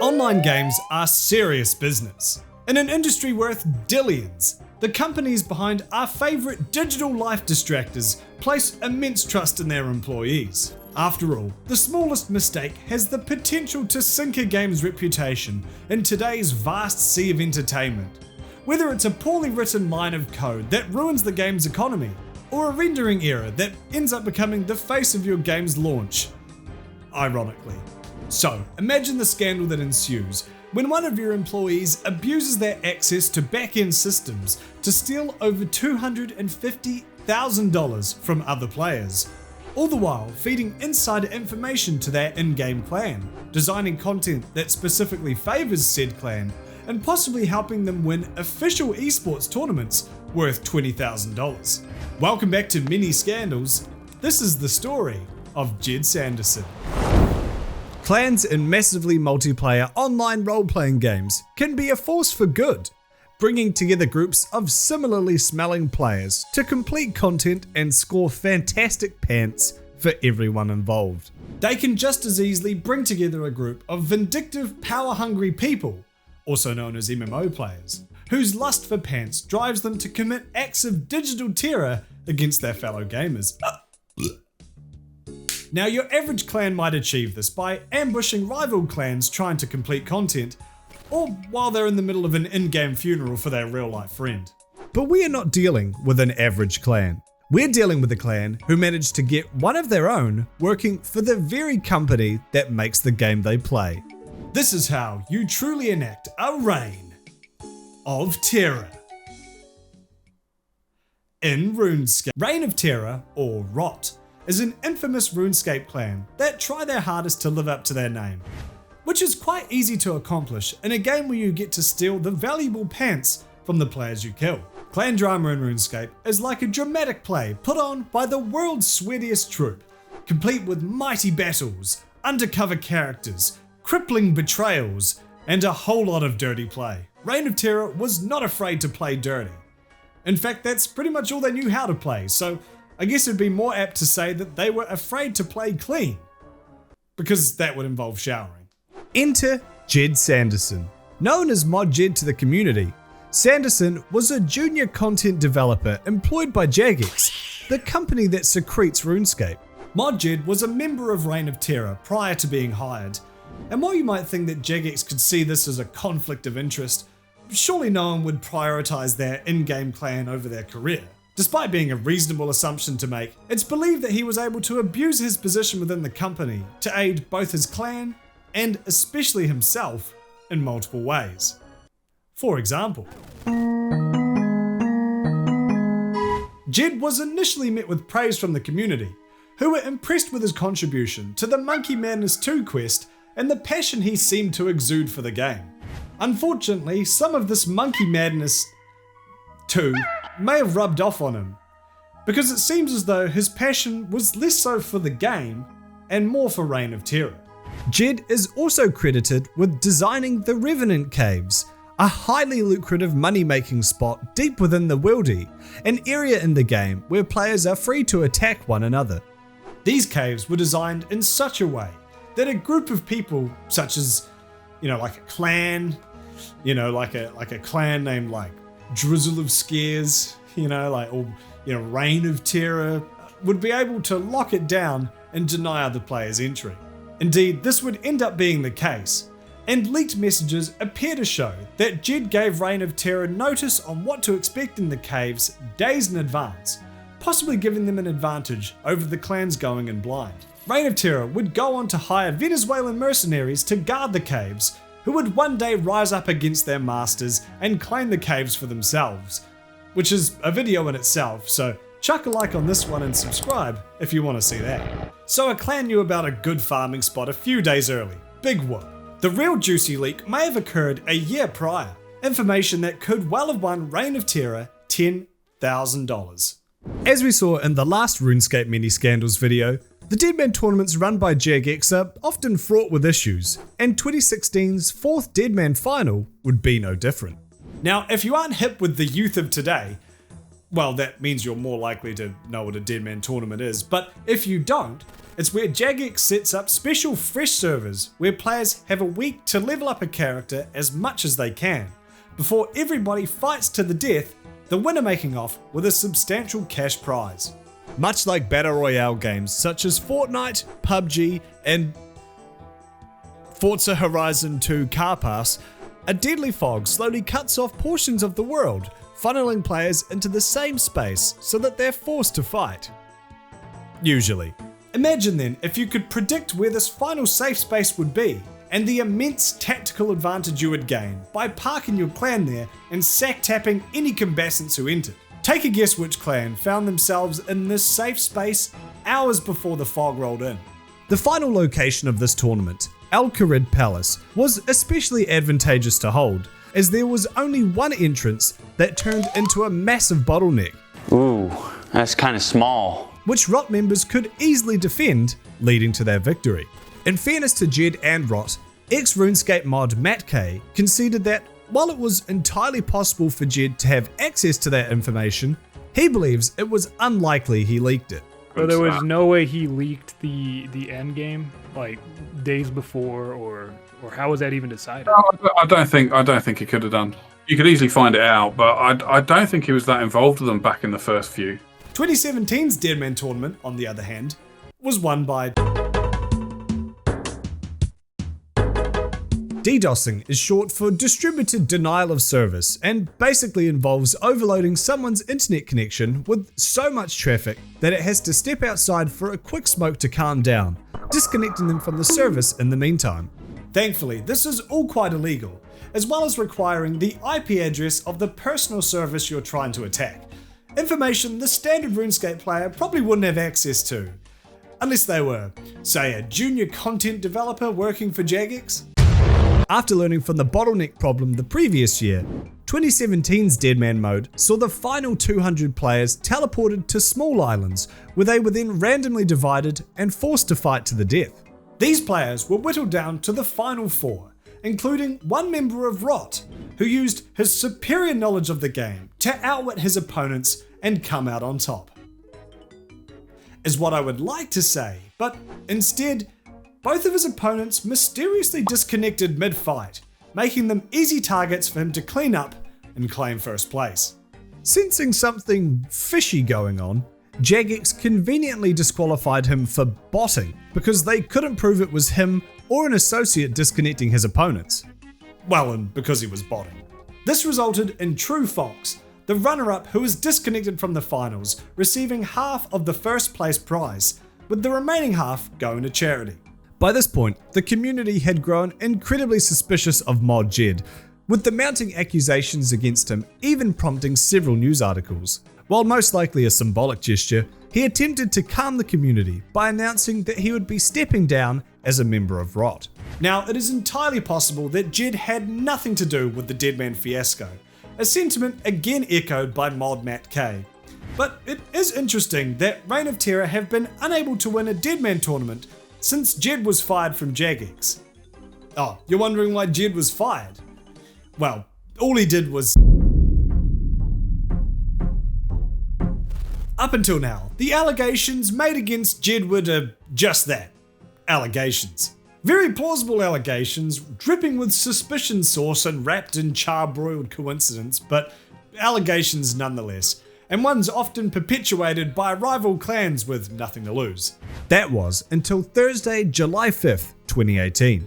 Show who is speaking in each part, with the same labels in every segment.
Speaker 1: Online games are serious business. In an industry worth dillions, the companies behind our favourite digital life distractors place immense trust in their employees. After all, the smallest mistake has the potential to sink a game's reputation in today's vast sea of entertainment. Whether it's a poorly written line of code that ruins the game's economy, or a rendering error that ends up becoming the face of your game's launch. Ironically. So, imagine the scandal that ensues when one of your employees abuses their access to back-end systems to steal over $250,000 from other players, all the while feeding insider information to their in-game clan, designing content that specifically favors said clan, and possibly helping them win official esports tournaments worth $20,000. Welcome back to Mini Scandals. This is the story of Jed Sanderson. Clans in massively multiplayer online role-playing games can be a force for good, bringing together groups of similarly smelling players to complete content and score fantastic pants for everyone involved. They can just as easily bring together a group of vindictive, power-hungry people, also known as MMO players, whose lust for pants drives them to commit acts of digital terror against their fellow gamers. Now, your average clan might achieve this by ambushing rival clans trying to complete content, or while they're in the middle of an in-game funeral for their real-life friend. But we are not dealing with an average clan. We're dealing with a clan who managed to get one of their own working for the very company that makes the game they play. This is how you truly enact a reign of terror. In RuneScape, Reign of Terror, or ROT, is an infamous RuneScape clan that try their hardest to live up to their name, which is quite easy to accomplish in a game where you get to steal the valuable pants from the players you kill. Clan drama in RuneScape is like a dramatic play put on by the world's sweatiest troupe, complete with mighty battles, undercover characters, crippling betrayals, and a whole lot of dirty play. Reign of Terror was not afraid to play dirty. In fact, that's pretty much all they knew how to play, so I guess it'd be more apt to say that they were afraid to play clean, because that would involve showering. Enter Jed Sanderson. Known as Mod Jed to the community, Sanderson was a junior content developer employed by Jagex, the company that secretes RuneScape. Mod Jed was a member of Reign of Terror prior to being hired, and while you might think that Jagex could see this as a conflict of interest, surely no one would prioritize their in-game clan over their career. Despite being a reasonable assumption to make, it's believed that he was able to abuse his position within the company to aid both his clan and especially himself in multiple ways. For example, Jed was initially met with praise from the community, who were impressed with his contribution to the Monkey Madness 2 quest and the passion he seemed to exude for the game. Unfortunately, some of this Monkey Madness 2 may have rubbed off on him, because it seems as though his passion was less so for the game and more for Reign of Terror. Jed is also credited with designing the Revenant Caves, a highly lucrative money-making spot deep within the Wildy, an area in the game where players are free to attack one another. These caves were designed in such a way that a group of people, such as, like a clan, like a clan named like Drizzle of Scares, Reign of Terror, would be able to lock it down and deny other players entry. Indeed, this would end up being the case, and leaked messages appear to show that Jed gave Reign of Terror notice on what to expect in the caves days in advance, possibly giving them an advantage over the clans going in blind. Reign of Terror would go on to hire Venezuelan mercenaries to guard the caves, who would one day rise up against their masters and claim the caves for themselves, which is a video in itself, so chuck a like on this one and subscribe if you want to see that. So a clan knew about a good farming spot a few days early. Big whoop. The real juicy leak may have occurred a year prior, information that could well have won Reign of Terror $10,000. As we saw in the last RuneScape Mini Scandals video, the Deadman tournaments run by Jagex are often fraught with issues, and 2016's 4th Deadman final would be no different. Now, if you aren't hip with the youth of today, well, that means you're more likely to know what a Deadman tournament is, but if you don't, It's where Jagex sets up special fresh servers where players have a week to level up a character as much as they can, before everybody fights to the death, the winner making off with a substantial cash prize. Much like Battle Royale games such as Fortnite, PUBG, and Forza Horizon 2 Car Pass, a deadly fog slowly cuts off portions of the world, funneling players into the same space so that they're forced to fight. Usually. Imagine then if you could predict where this final safe space would be, and the immense tactical advantage you would gain by parking your clan there and sack-tapping any combatants who entered. Take a guess which clan found themselves in this safe space hours before the fog rolled in. The final location of this tournament, Al Kharid Palace, was especially advantageous to hold, as there was only one entrance that turned into a massive bottleneck.
Speaker 2: Ooh, that's kind of small.
Speaker 1: Which Rot members could easily defend, leading to their victory. In fairness to Jed and Rot, ex-RuneScape mod Matt K conceded that while it was entirely possible for Jed to have access to that information, he believes it was unlikely he leaked it.
Speaker 3: But there was no way he leaked the end game, like days before, or how was that even decided?
Speaker 4: I don't think he could have done. You could easily find it out, but I don't think he was that involved with them back in the first few.
Speaker 1: 2017's Deadman tournament, on the other hand, was won by DDoSing is short for Distributed Denial of Service and basically involves overloading someone's internet connection with so much traffic that it has to step outside for a quick smoke to calm down, disconnecting them from the service in the meantime. Thankfully, this is all quite illegal, as well as requiring the IP address of the personal service you're trying to attack. Information the standard RuneScape player probably wouldn't have access to, unless they were, say, a junior content developer working for Jagex. After learning from the bottleneck problem the previous year, 2017's Deadman mode saw the final 200 players teleported to small islands, where they were then randomly divided and forced to fight to the death. These players were whittled down to the final 4, including one member of Rot, who used his superior knowledge of the game to outwit his opponents and come out on top. Is what I would like to say, but instead, both of his opponents mysteriously disconnected mid-fight, making them easy targets for him to clean up and claim first place. Sensing something fishy going on, Jagex conveniently disqualified him for botting because they couldn't prove it was him or an associate disconnecting his opponents. Well, and because he was botting. This resulted in True Fox, the runner-up who was disconnected from the finals, receiving half of the first place prize, with the remaining half going to charity. By this point, the community had grown incredibly suspicious of Mod Jed, with the mounting accusations against him even prompting several news articles. While most likely a symbolic gesture, he attempted to calm the community by announcing that he would be stepping down as a member of Rot. Now, it is entirely possible that Jed had nothing to do with the Deadman fiasco, a sentiment again echoed by mod Matt K. But it is interesting that Reign of Terror have been unable to win a Deadman tournament since Jed was fired from Jagex. Oh, you're wondering why Jed was fired? Well, all he did was... Up until now, the allegations made against Jed were just that, allegations. Very plausible allegations, dripping with suspicion sauce and wrapped in charbroiled coincidence, but allegations nonetheless, and ones often perpetuated by rival clans with nothing to lose. That was until Thursday, July 5th, 2018,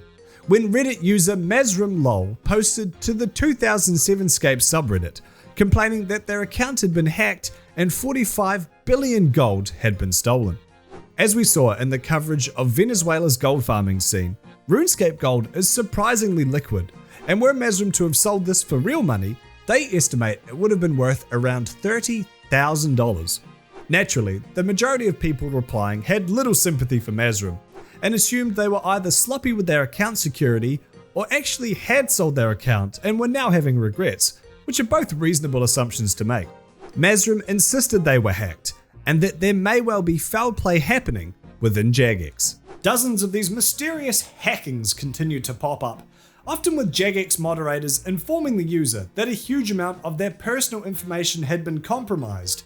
Speaker 1: when Reddit user MazrimLol posted to the 2007 Scape subreddit, complaining that their account had been hacked and 45 billion gold had been stolen. As we saw in the coverage of Venezuela's gold farming scene, RuneScape gold is surprisingly liquid, and were Mazrim to have sold this for real money, they estimate it would have been worth around $30,000. Naturally, the majority of people replying had little sympathy for Mazrim, and assumed they were either sloppy with their account security or actually had sold their account and were now having regrets, which are both reasonable assumptions to make. Mazrim insisted they were hacked, and that there may well be foul play happening within Jagex. Dozens of these mysterious hackings continue to pop up, often with Jagex moderators informing the user that a huge amount of their personal information had been compromised,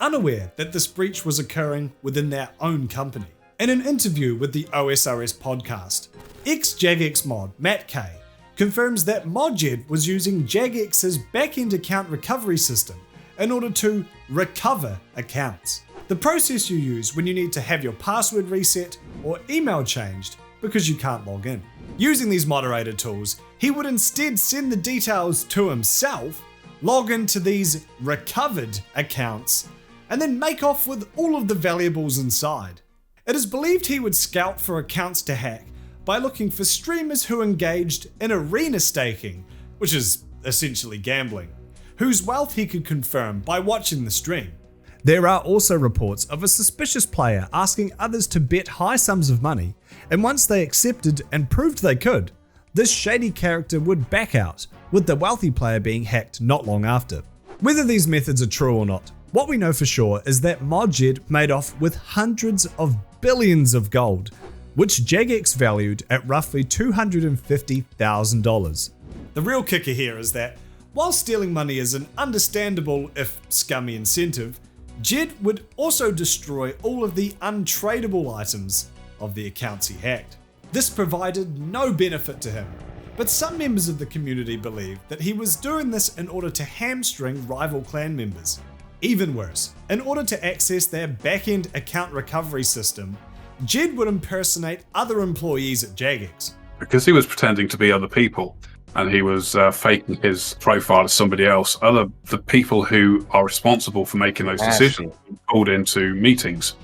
Speaker 1: unaware that this breach was occurring within their own company. In an interview with the OSRS podcast, ex-Jagex mod Matt K confirms that ModJed was using Jagex's backend account recovery system in order to recover accounts. The process you use when you need to have your password reset or email changed because you can't log in. Using these moderator tools, he would instead send the details to himself, log into these recovered accounts, and then make off with all of the valuables inside. It is believed he would scout for accounts to hack by looking for streamers who engaged in arena staking, which is essentially gambling, whose wealth he could confirm by watching the stream. There are also reports of a suspicious player asking others to bet high sums of money, and once they accepted and proved they could, this shady character would back out, with the wealthy player being hacked not long after. Whether these methods are true or not, what we know for sure is that ModJed made off with hundreds of billions of gold, which Jagex valued at roughly $250,000. The real kicker here is that, while stealing money is an understandable if scummy incentive, Jed would also destroy all of the untradeable items of the accounts he hacked. This provided no benefit to him, but some members of the community believe that he was doing this in order to hamstring rival clan members. Even worse, in order to access their back-end account recovery system, Jed would impersonate other employees at Jagex.
Speaker 4: Because he was pretending to be other people and he was faking his profile as somebody else, the people who are responsible for making those decisions called into meetings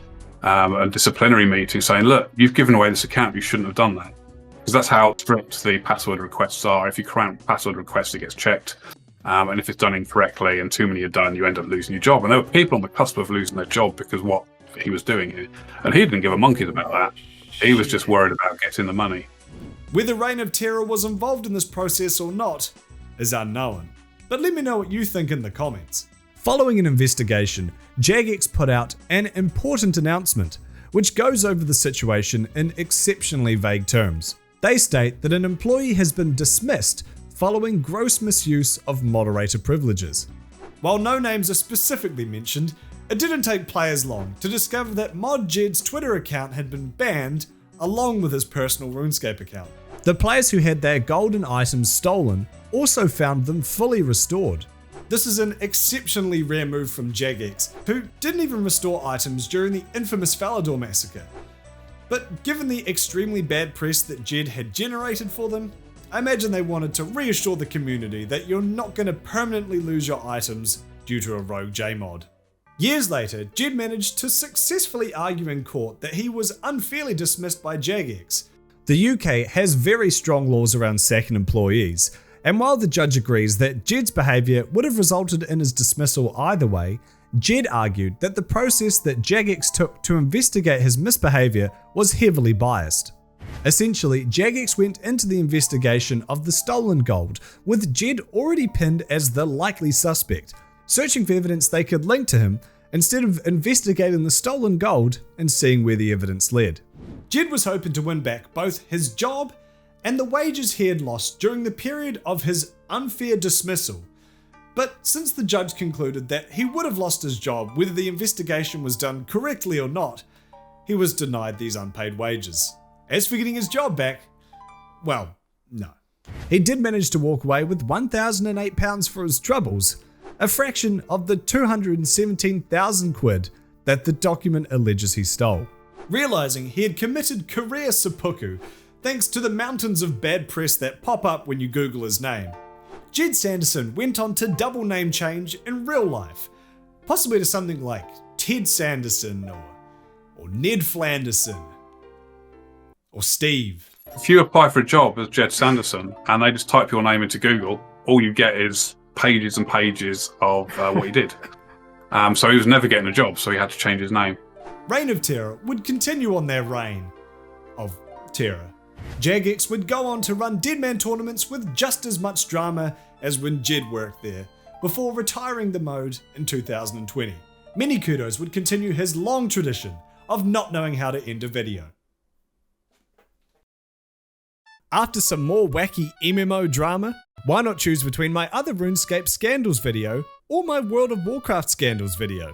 Speaker 4: and disciplinary meetings saying, look, you've given away this account, you shouldn't have done that. Because that's how strict the password requests are. If you grant password requests, it gets checked. And if it's done incorrectly and too many are done, you end up losing your job. And there were people on the cusp of losing their job because what he was doing. And he didn't give a monkey's about that. He was just worried about getting the money.
Speaker 1: Whether Reign of Terror was involved in this process or not is unknown. But let me know what you think in the comments. Following an investigation, Jagex put out an important announcement, which goes over the situation in exceptionally vague terms. They state that an employee has been dismissed following gross misuse of moderator privileges. While no names are specifically mentioned, it didn't take players long to discover that ModJed's Twitter account had been banned along with his personal RuneScape account. The players who had their golden items stolen also found them fully restored. This is an exceptionally rare move from Jagex, who didn't even restore items during the infamous Falador massacre. But given the extremely bad press that Jed had generated for them, I imagine they wanted to reassure the community that you're not going to permanently lose your items due to a rogue J-mod. Years later, Jed managed to successfully argue in court that he was unfairly dismissed by Jagex. The UK has very strong laws around sacking employees, and while the judge agrees that Jed's behaviour would have resulted in his dismissal either way, Jed argued that the process that Jagex took to investigate his misbehaviour was heavily biased. Essentially, Jagex went into the investigation of the stolen gold with Jed already pinned as the likely suspect, searching for evidence they could link to him instead of investigating the stolen gold and seeing where the evidence led. Jed was hoping to win back both his job and the wages he had lost during the period of his unfair dismissal. But since the judge concluded that he would have lost his job whether the investigation was done correctly or not, he was denied these unpaid wages. As for getting his job back, well, no. He did manage to walk away with £1,008 for his troubles, a fraction of the 217,000 quid that the document alleges he stole. Realising he had committed career seppuku thanks to the mountains of bad press that pop up when you Google his name, Jed Sanderson went on to double name change in real life, possibly to something like Ted Sanderson or Ned Flanderson or Steve.
Speaker 4: If you apply for a job as Jed Sanderson and they just type your name into Google, all you get is pages and pages of what he did. So he was never getting a job, so he had to change his name.
Speaker 1: Reign of Terror would continue on their reign of terror. Jagex would go on to run Deadman tournaments with just as much drama as when Jed worked there, before retiring the mode in 2020. Many kudos would continue his long tradition of not knowing how to end a video. After some more wacky MMO drama, why not choose between my other RuneScape Scandals video or my World of Warcraft Scandals video?